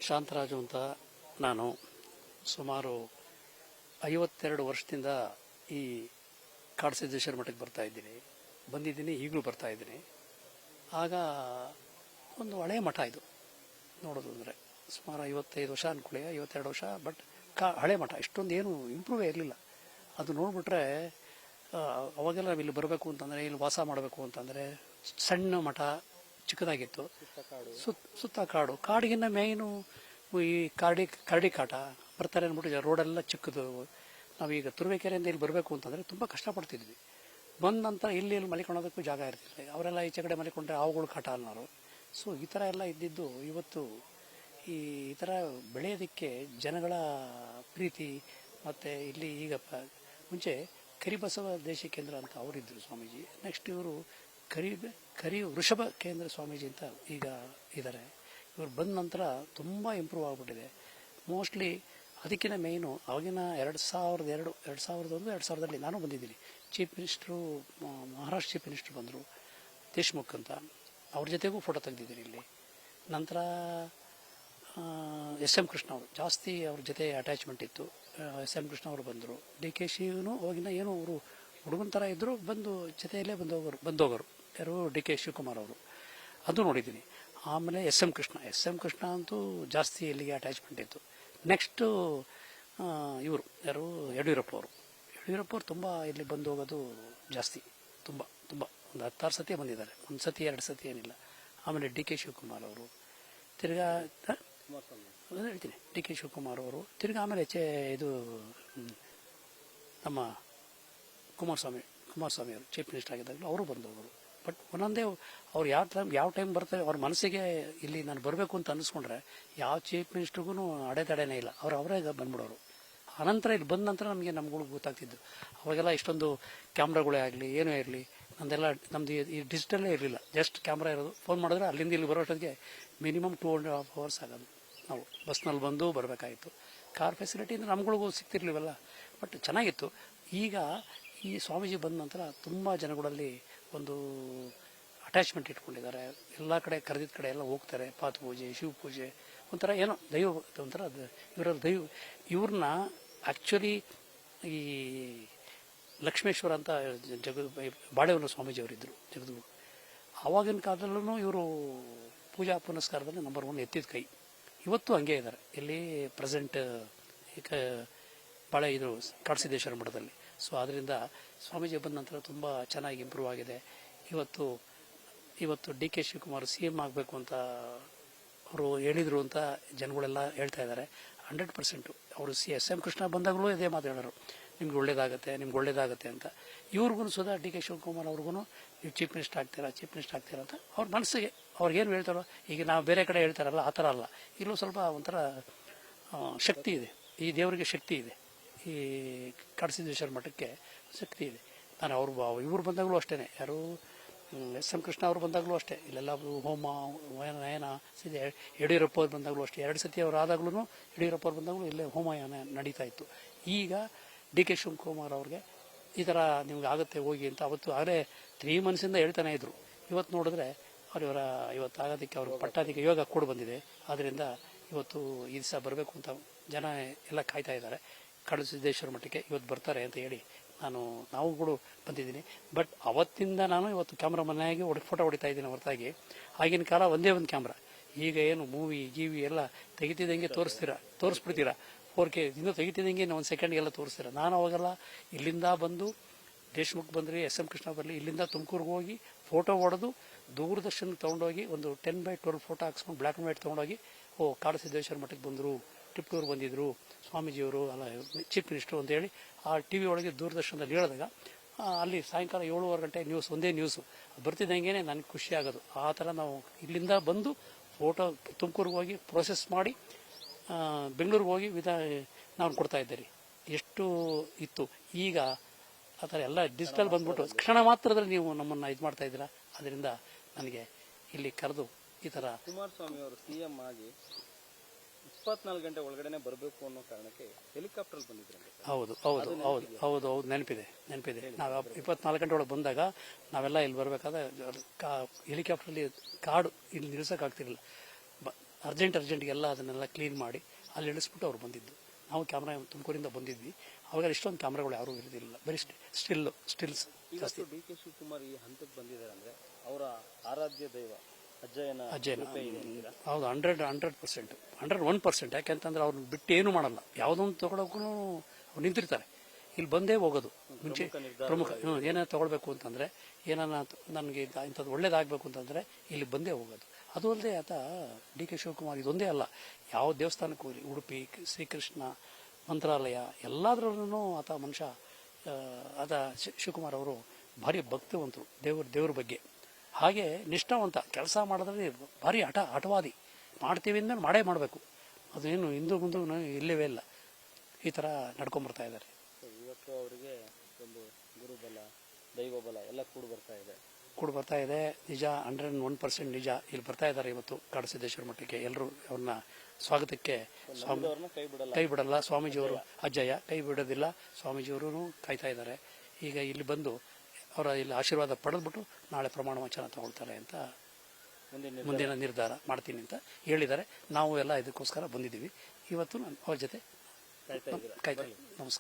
ಶಾಂತರಾಜು ಅಂತ ನಾನು ಸುಮಾರು 52 ವರ್ಷದಿಂದ ಈ ಕಾಡಸಿದ್ದೇಶ್ವರ ಮಠಕ್ಕೆ ಬಂದಿದ್ದೀನಿ. ಈಗಲೂ ಬರ್ತಾ ಇದ್ದೀನಿ. ಆಗ ಒಂದು ಹಳೆಯ ಮಠ ಇದು ನೋಡೋದು ಅಂದರೆ ಸುಮಾರು 55 ವರ್ಷ ಅನ್ಕೊಳ್ಳಿ, 52 ವರ್ಷ. ಬಟ್ ಹಳೆ ಮಠ, ಇಷ್ಟೊಂದು ಏನು ಇಂಪ್ರೂವ್ ಇರಲಿಲ್ಲ. ಅದು ನೋಡ್ಬಿಟ್ರೆ ಅವಾಗೆಲ್ಲ ಇಲ್ಲಿ ಬರಬೇಕು ಅಂತಂದರೆ, ಇಲ್ಲಿ ವಾಸ ಮಾಡಬೇಕು ಅಂತಂದರೆ ಸಣ್ಣ ಮಠ, ಚಿಕ್ಕದಾಗಿತ್ತು. ಸುತ್ತ ಕಾಡಿಗಿನ್ನ ಮೇಯ್ನು ಈ ಕರಡಿ ಕಾಟ ಬರ್ತಾರೆ ಅಂದ್ಬಿಟ್ಟು ರೋಡೆಲ್ಲ ಚಿಕ್ಕದು. ನಾವೀಗ ತುರುವೇಕೆರೆಯಿಂದ ಇಲ್ಲಿ ಬರಬೇಕು ಅಂತಂದರೆ ತುಂಬ ಕಷ್ಟಪಡ್ತಿದ್ವಿ. ಬಂದ ನಂತರ ಇಲ್ಲಿ ಮಲಿಕೊಳ್ಳೋದಕ್ಕೂ ಜಾಗ ಇರ್ತಿಲ್ಲ. ಅವರೆಲ್ಲ ಈಚೆ ಕಡೆ ಮಲಿಕೊಂಡ್ರೆ ಅವುಗಳು ಕಾಟ ಅನ್ನೋರು. ಸೊ ಈ ಥರ ಎಲ್ಲ ಇದ್ದಿದ್ದು ಇವತ್ತು ಈ ಥರ ಬೆಳೆಯೋದಕ್ಕೆ ಜನಗಳ ಪ್ರೀತಿ. ಮತ್ತು ಇಲ್ಲಿ ಈಗ ಮುಂಚೆ ಕರಿಬಸವ ದೇಶ ಕೇಂದ್ರ ಅಂತ ಅವರಿದ್ದರು ಸ್ವಾಮೀಜಿ. ನೆಕ್ಸ್ಟ್ ಇವರು ಕರಿ ವೃಷಭ ಕೇಂದ್ರ ಸ್ವಾಮೀಜಿ ಅಂತ ಈಗ ಇದ್ದಾರೆ. ಇವರು ಬಂದ ನಂತರ ತುಂಬ ಇಂಪ್ರೂವ್ ಆಗಿಬಿಟ್ಟಿದೆ. ಮೋಸ್ಟ್ಲಿ ಅದಕ್ಕಿಂತ ಮೇಯ್ನು ಅವಾಗಿನ 2001, 2000ರಲ್ಲಿ ನಾನು ಬಂದಿದ್ದೀನಿ. Chief minister, Maharashtra chief minister ಬಂದರು, ದೇಶ್ಮುಖ್ ಅಂತ. ಅವ್ರ ಜೊತೆಗೂ ಫೋಟೋ ತೆಗೆದಿದ್ದೀನಿ ಇಲ್ಲಿ. ನಂತರ ಎಸ್ ಎಂ ಕೃಷ್ಣ ಅವರು ಜಾಸ್ತಿ ಅವ್ರ ಜೊತೆ ಅಟ್ಯಾಚ್ಮೆಂಟ್ ಇತ್ತು. ಎಸ್ ಎಂ ಕೃಷ್ಣ ಅವರು ಬಂದರು. ಡಿ ಕೆ ಶಿವನು ಅವಾಗಿನ ಏನೋ ಅವರು ಹುಡುಗನ ಥರ ಇದ್ದರು, ಬಂದು ಜೊತೆಯಲ್ಲೇ ಬಂದೋಗರು. ಯಾರು? ಡಿ ಕೆ ಶಿವಕುಮಾರ್ ಅವರು. ಅದು ನೋಡಿದ್ದೀನಿ. ಆಮೇಲೆ ಎಸ್ ಎಂ ಕೃಷ್ಣ ಅಂತೂ ಜಾಸ್ತಿ ಇಲ್ಲಿಗೆ ಅಟ್ಯಾಚ್ಮೆಂಟ್ ಇತ್ತು. ನೆಕ್ಸ್ಟು ಇವರು ಯಾರು? ಯಡಿಯೂರಪ್ಪ ಅವರು ತುಂಬ ಇಲ್ಲಿ ಬಂದು ಹೋಗೋದು ಜಾಸ್ತಿ. ತುಂಬ ಒಂದು 10 ಸತಿ ಬಂದಿದ್ದಾರೆ. 1 ಸತಿ 2 ಸತಿ ಏನಿಲ್ಲ. ಆಮೇಲೆ ಡಿ ಕೆ ಶಿವಕುಮಾರ್ ಅವರು ತಿರ್ಗಾ ಹೇಳ್ತೀನಿ. ಡಿ ಕೆ ಶಿವಕುಮಾರ್ ಅವರು ತಿರ್ಗಾ ಆಮೇಲೆ ಇದು ನಮ್ಮ ಕುಮಾರಸ್ವಾಮಿ ಅವರು ಚೀಫ್ ಮಿನಿಸ್ಟರ್ ಆಗಿದ್ದಾಗಲೂ ಅವರು ಬಂದು ಹೋಗೋರು. ಬಟ್ ಒಂದೊಂದೇ ಅವ್ರು ಯಾವ ಟೈಮ್ ಬರ್ತಾರೆ ಅವ್ರ ಮನಸ್ಸಿಗೆ ಇಲ್ಲಿ ನಾನು ಬರಬೇಕು ಅಂತ ಅನ್ನಿಸ್ಕೊಂಡ್ರೆ ಯಾವ ಚೀಫ್ ಮಿನಿಸ್ಟ್ರಿಗೂ ಅಡೆತಡೆನೇ ಇಲ್ಲ. ಅವರೇ ಬಂದ್ಬಿಡೋರು. ಆನಂತರ ಇಲ್ಲಿ ಬಂದ ನಂತರ ನಮ್ಗಳಿಗೆ ಗೊತ್ತಾಗ್ತಿದ್ದು. ಅವಾಗೆಲ್ಲ ಇಷ್ಟೊಂದು ಕ್ಯಾಮ್ರಾಗಳೇ ಆಗಲಿ ಏನೂ ಇರಲಿ, ನಮ್ಮದು ಈ ಡಿಜಿಟಲ್ಲೇ ಇರಲಿಲ್ಲ. ಜಸ್ಟ್ ಕ್ಯಾಮ್ರಾ ಇರೋದು. ಫೋನ್ ಮಾಡಿದ್ರೆ ಅಲ್ಲಿಂದ ಇಲ್ಲಿ ಬರೋಷ್ಟೊತ್ತಿಗೆ ಮಿನಿಮಮ್ 2.5 hours ಆಗೋದು. ನಾವು ಬಸ್ನಲ್ಲಿ ಬಂದು ಬರಬೇಕಾಗಿತ್ತು. ಕಾರ್ ಫೆಸಿಲಿಟಿ ಅಂದರೆ ನಮ್ಗಳಿಗೂ ಸಿಗ್ತಿರ್ಲಿವಲ್ಲ. ಬಟ್ ಚೆನ್ನಾಗಿತ್ತು. ಈಗ ಈ ಸ್ವಾಮೀಜಿ ಬಂದ ನಂತರ ತುಂಬ ಜನಗಳಲ್ಲಿ ಒಂದು ಅಟ್ಯಾಚ್ಮೆಂಟ್ ಇಟ್ಕೊಂಡಿದ್ದಾರೆ. ಎಲ್ಲ ಕಡೆ ಕರೆದಿದ್ದ ಕಡೆ ಎಲ್ಲ ಹೋಗ್ತಾರೆ. ಪಾತ್ಪೂಜೆ, ಶಿವಪೂಜೆ, ಒಂಥರ ಏನೋ ದೈವ, ಒಂಥರ ಇವ್ರನ್ನ ಆ್ಯಕ್ಚುಲಿ ಈ ಲಕ್ಷ್ಮೇಶ್ವರ ಅಂತ ಬಾಳೆಹೊನ್ನೂರು ಸ್ವಾಮೀಜಿಯವರಿದ್ದರು, ಜಗದ್ಗುರು. ಆವಾಗಿನ ಕಾಲದಲ್ಲೂ ಇವರು ಪೂಜಾ ಪುನಸ್ಕಾರದಲ್ಲಿ ನಂಬರ್ 1 ಎತ್ತಿದ ಕೈ. ಇವತ್ತು ಹಂಗೆ ಇದ್ದಾರೆ. ಇಲ್ಲಿ ಪ್ರೆಸೆಂಟ್ ಇದು ಕಾಡಸಿದ್ದೇಶ್ವರ ಮಠದಲ್ಲಿ. ಸೊ ಆದ್ದರಿಂದ ಸ್ವಾಮೀಜಿ ಬಂದ ನಂತರ ತುಂಬ ಚೆನ್ನಾಗಿ ಇಂಪ್ರೂವ್ ಆಗಿದೆ. ಇವತ್ತು ಡಿ ಕೆ ಶಿವಕುಮಾರ್ CM ಆಗಬೇಕು ಅಂತ ಅವರು ಹೇಳಿದರು ಅಂತ ಜನಗಳೆಲ್ಲ ಹೇಳ್ತಾ ಇದ್ದಾರೆ. 100% ಅವರು ಎಸ್ ಎಂ ಕೃಷ್ಣ ಬಂದಾಗಲೂ ಇದೇ ಮಾತು ಹೇಳೋರು, ನಿಮ್ಗೆ ಒಳ್ಳೇದಾಗತ್ತೆ ಅಂತ. ಇವ್ರಿಗೂ ಸುಧಾ ಡಿ ಕೆ ಶಿವಕುಮಾರ್ ಅವ್ರಿಗೂ ನೀವು ಚೀಫ್ ಮಿನಿಸ್ಟರ್ ಆಗ್ತೀರಾ ಅಂತ ಅವ್ರ ಮನಸ್ಸಿಗೆ ಅವ್ರಿಗೇನು ಹೇಳ್ತಾರೋ. ಈಗ ನಾವು ಬೇರೆ ಕಡೆ ಹೇಳ್ತಾರಲ್ಲ ಆ ಥರ ಅಲ್ಲ. ಇಲ್ಲೂ ಸ್ವಲ್ಪ ಒಂಥರ ಶಕ್ತಿ ಇದೆ. ಈ ದೇವರಿಗೆ ಶಕ್ತಿ ಇದೆ. ಈ ಕಾಡಸಿದ್ದೇಶ್ವರ ಮಠಕ್ಕೆ ಶಕ್ತಿ ಇದೆ. ನಾನು ಇವ್ರು ಬಂದಾಗಲೂ ಅಷ್ಟೇ, ಯಾರು ಎಸ್ ಎಂ ಕೃಷ್ಣ ಅವರು ಬಂದಾಗಲೂ ಅಷ್ಟೇ, ಇಲ್ಲೆಲ್ಲ ಹೋಮ ನಯನ ಸಿದೆ. ಯಡಿಯೂರಪ್ಪ ಅವ್ರು ಬಂದಾಗಲೂ ಅಷ್ಟೇ, 2 ಸತಿ ಅವ್ರು ಆದಾಗ್ಲೂ ಯಡಿಯೂರಪ್ಪ ಅವ್ರು ಬಂದಾಗಲೂ ಇಲ್ಲೇ ಹೋಮಯಾನ ನಡೀತಾ ಇತ್ತು. ಈಗ ಡಿ ಕೆ ಶಿವಕುಮಾರ್ ಅವ್ರಿಗೆ ಈ ಥರ ನಿಮ್ಗೆ ಆಗುತ್ತೆ ಹೋಗಿ ಅಂತ ಅವತ್ತು ಆಗಲೇ 3 months ಹೇಳ್ತಾನೆ ಇದ್ರು. ಇವತ್ತು ನೋಡಿದ್ರೆ ಇವತ್ತು ಆಗೋದಕ್ಕೆ ಅವ್ರ ಪಟ್ಟಾಧಿಕ ಯೋಗ ಕೂಡ ಬಂದಿದೆ. ಆದ್ದರಿಂದ ಇವತ್ತು ಈ ದಿವಸ ಬರಬೇಕು ಅಂತ ಜನ ಎಲ್ಲ ಕಾಯ್ತಾ ಇದ್ದಾರೆ. ಕಾಡಸಿದ್ದೇಶ್ವರ ಮಠಕ್ಕೆ ಇವತ್ತು ಬರ್ತಾರೆ ಅಂತ ಹೇಳಿ ನಾವು ಕೂಡ ಬಂದಿದ್ದೀನಿ. ಬಟ್ ಅವತ್ತಿಂದ ನಾನು ಇವತ್ತು ಕ್ಯಾಮ್ರಾ ಮನೆಯಾಗಿ ಫೋಟೋ ಹೊಡಿತಾ ಇದ್ದೀನಿ ಹೊರತಾಗಿ. ಆಗಿನ ಕಾಲ ಒಂದೇ ಒಂದು ಕ್ಯಾಮ್ರಾ. ಈಗ ಏನು ಮೂವಿ ಎಲ್ಲ ತೆಗಿತಿದ್ದಂಗೆ ತೋರಿಸ್ಬಿಡ್ತೀರಾ. 4K ಇನ್ನೂ ತೆಗಿತಿದ್ದಂಗೆ 1 ಸೆಕೆಂಡ್ಗೆಲ್ಲ ತೋರಿಸ್ತೀರಾ. ನಾನು ಅವಾಗೆಲ್ಲ ಇಲ್ಲಿಂದ ಬಂದು ದೇಶ್ಮುಖ್ ಬಂದ್ರಿ, ಎಸ್ ಎಂ ಕೃಷ್ಣ ಬರಲಿ, ಇಲ್ಲಿಂದ ತುಮಕೂರಿಗೆ ಹೋಗಿ ಫೋಟೋ ಹೊಡೆದು ದೂರದರ್ಶನ ತೊಗೊಂಡೋಗಿ ಒಂದು 10x12 ಫೋಟೋ ಹಾಕ್ಸ್ಕೊಂಡು ಬ್ಲ್ಯಾಕ್ ಆ್ಯಂಡ್ ವೈಟ್ ತೊಗೊಂಡೋಗಿ ಕಾಡಸಿದ್ದೇಶ್ವರ ಮಠಕ್ಕೆ ಬಂದರು, ಟ್ರಿಪ್ ಟೂರ್ ಬಂದಿದ್ರು ಸ್ವಾಮೀಜಿಯವರು, ಅಲ್ಲ ಚೀಫ್ ಮಿನಿಸ್ಟ್ರು ಅಂತೇಳಿ ಆ TV ಒಳಗೆ ದೂರದರ್ಶನದಲ್ಲಿ ಹೇಳಿದಾಗ ಅಲ್ಲಿ ಸಾಯಂಕಾಲ 7:15 ಗಂಟೆ ಒಂದೇ ನ್ಯೂಸು ಬರ್ತಿದ್ದಂಗೆ ನನಗೆ ಖುಷಿ ಆಗೋದು. ಆ ಥರ ನಾವು ಇಲ್ಲಿಂದ ಬಂದು ಫೋಟೋ ತುಮಕೂರಿಗೆ ಹೋಗಿ ಪ್ರೊಸೆಸ್ ಮಾಡಿ ಬೆಂಗಳೂರಿಗೆ ಹೋಗಿ ನಾವು ಕೊಡ್ತಾ ಇದ್ದೀರಿ. ಎಷ್ಟು ಇತ್ತು. ಈಗ ಆ ಥರ ಎಲ್ಲ ಡಿಜಿಟಲ್ ಬಂದ್ಬಿಟ್ಟು ಕ್ಷಣ ಮಾತ್ರದಲ್ಲಿ ನೀವು ನಮ್ಮನ್ನು ಇದು ಮಾಡ್ತಾ ಇದ್ದೀರಾ. ಅದರಿಂದ ನನಗೆ ಇಲ್ಲಿ ಕರೆದು ಈ ಥರ ಕುಮಾರಸ್ವಾಮಿ ಅವರು CM ಆಗಿ 24 ಗಂಟೆ ಒಳಗಡೆ ಬರಬೇಕು ಅನ್ನೋ ಕಾರಣಕ್ಕೆ ಹೆಲಿಕಾಪ್ಟರ್ ಬಂದಿದ್ರು. ಹೌದು ನೆನಪಿದೆ. ನಾವು 24 ಗಂಟೆ ಒಳಗೆ ಬಂದಾಗ ನಾವೆಲ್ಲ ಇಲ್ಲಿ ಬರಬೇಕಾದ್ರೆ ಹೆಲಿಕಾಪ್ಟರ್ಲಿ ಇಲ್ಲಿ ನಿಲ್ಸೋಕ್ಕಾಗ್ತಿರಲಿಲ್ಲ. ಅರ್ಜೆಂಟ್ಗೆಲ್ಲ ಅದನ್ನೆಲ್ಲ ಕ್ಲೀನ್ ಮಾಡಿ ಅಲ್ಲಿ ಇಳಿಸ್ಬಿಟ್ಟು ಅವ್ರು ಬಂದಿದ್ದು. ನಾವು ಕ್ಯಾಮ್ರಾ ತುಮಕೂರಿಂದ ಬಂದಿದ್ವಿ, ಅವಾಗ ಇಷ್ಟೊಂದು ಕ್ಯಾಮ್ರಾಗಳು ಯಾರೂ ಇರೋದಿಲ್ಲ, ಬರೀ ಸ್ಟಿಲ್ಸ್ ಜಾಸ್ತಿ. ಡಿ ಕೆ ಶಿವಕುಮಾರ್ ಈ ಹಂತಕ್ಕೆ ಬಂದಿದ್ದಾರೆ ಅಂದ್ರೆ ಅವರ ಆರಾಧ್ಯ ದೈವ ಅಜ್ಜಯ್ಯನ ಕೃಪೆ ಇದೆ ಅಂತೀರಾ? ಹೌದು, 100%, 101%. ಯಾಕೆಂತಂದ್ರೆ ಅವ್ರನ್ನ ಬಿಟ್ಟು ಏನು ಮಾಡಲ್ಲ, ಯಾವುದೊಂದು ತಗೊಳಕ್ಕೂ ಅವ್ರು ನಿಂತಿರ್ತಾರೆ. ಇಲ್ಲಿ ಬಂದೇ ಹೋಗೋದು. ಮುಂಚೆ ಪ್ರಮುಖ ಏನಾರ ತಗೊಳ್ಬೇಕು ಅಂತಂದ್ರೆ, ಏನಾರ ನನಗೆ ಇಂಥದ್ದು ಒಳ್ಳೇದಾಗಬೇಕು ಅಂತಂದ್ರೆ ಇಲ್ಲಿ ಬಂದೇ ಹೋಗೋದು. ಅದು ಅಲ್ಲದೆ ಆತ ಡಿ ಕೆ ಶಿವಕುಮಾರ್ ಇದೊಂದೇ ಅಲ್ಲ, ಯಾವ ದೇವಸ್ಥಾನಕ್ಕೂ ಹೋಗಲಿ, ಉಡುಪಿ, ಶ್ರೀಕೃಷ್ಣ, ಮಂತ್ರಾಲಯ, ಎಲ್ಲಾದ್ರಲ್ಲೂ ಆತ ಮನುಷ್ಯ, ಆತ ಶಿವಕುಮಾರ್ ಅವರು ಭಾರಿ ಭಕ್ತಿವಂತರು ದೇವ್ರ ಬಗ್ಗೆ. ಹಾಗೆ ನಿಷ್ಠಾವಂತ, ಕೆಲಸ ಮಾಡೋದ್ರಲ್ಲಿ ಭಾರಿ ಹಠವಾದಿ. ಮಾಡ್ತೀವಿ ಅಂದ್ಮೇಲೆ ಮಾಡೇ ಮಾಡಬೇಕು, ಅದೇನು ಹಿಂದೂ ಮುಂದೂ ಇಲ್ಲವೇ ಇಲ್ಲ. ಈ ಥರ ನಡ್ಕೊಂಡ್ಬರ್ತಾ ಇದ್ದಾರೆ. ಇವತ್ತು ಅವರಿಗೆ ಒಂದು ಗುರುಬಲ, ದೈವಬಲ ಎಲ್ಲ ಕೂಡಿ ಬರ್ತಾ ಇದೆ. ನಿಜ, 101% ನಿಜ. ಇಲ್ಲಿ ಬರ್ತಾ ಇದ್ದಾರೆ ಇವತ್ತು ಕಾಡಸಿದ್ದೇಶ್ವರ ಮಠಕ್ಕೆ. ಎಲ್ಲರೂ ಅವ್ರನ್ನ ಸ್ವಾಗತಕ್ಕೆ ಕೈ ಬಿಡಲ್ಲ. ಸ್ವಾಮೀಜಿಯವರು ಅಜ್ಜಯ್ಯ ಕೈ ಬಿಡೋದಿಲ್ಲ. ಸ್ವಾಮೀಜಿಯವರು ಕಾಯ್ತಾ ಇದ್ದಾರೆ. ಈಗ ಇಲ್ಲಿ ಬಂದು ಅವರ ಇಲ್ಲಿ ಆಶೀರ್ವಾದ ಪಡೆದ್ಬಿಟ್ಟು ನಾಳೆ ಪ್ರಮಾಣ ವಚನ ತಗೊಳ್ತಾರೆ ಅಂತ ಮುಂದಿನ ನಿರ್ಧಾರ ಮಾಡ್ತೀನಿ ಅಂತ ಹೇಳಿದ್ದಾರೆ. ನಾವು ಎಲ್ಲ ಇದಕ್ಕೋಸ್ಕರ ಬಂದಿದ್ದೀವಿ. ಇವತ್ತು ನಾನು ಅವ್ರ ಜೊತೆ ಕಾಯ್ತಾ. ನಮಸ್ಕಾರ.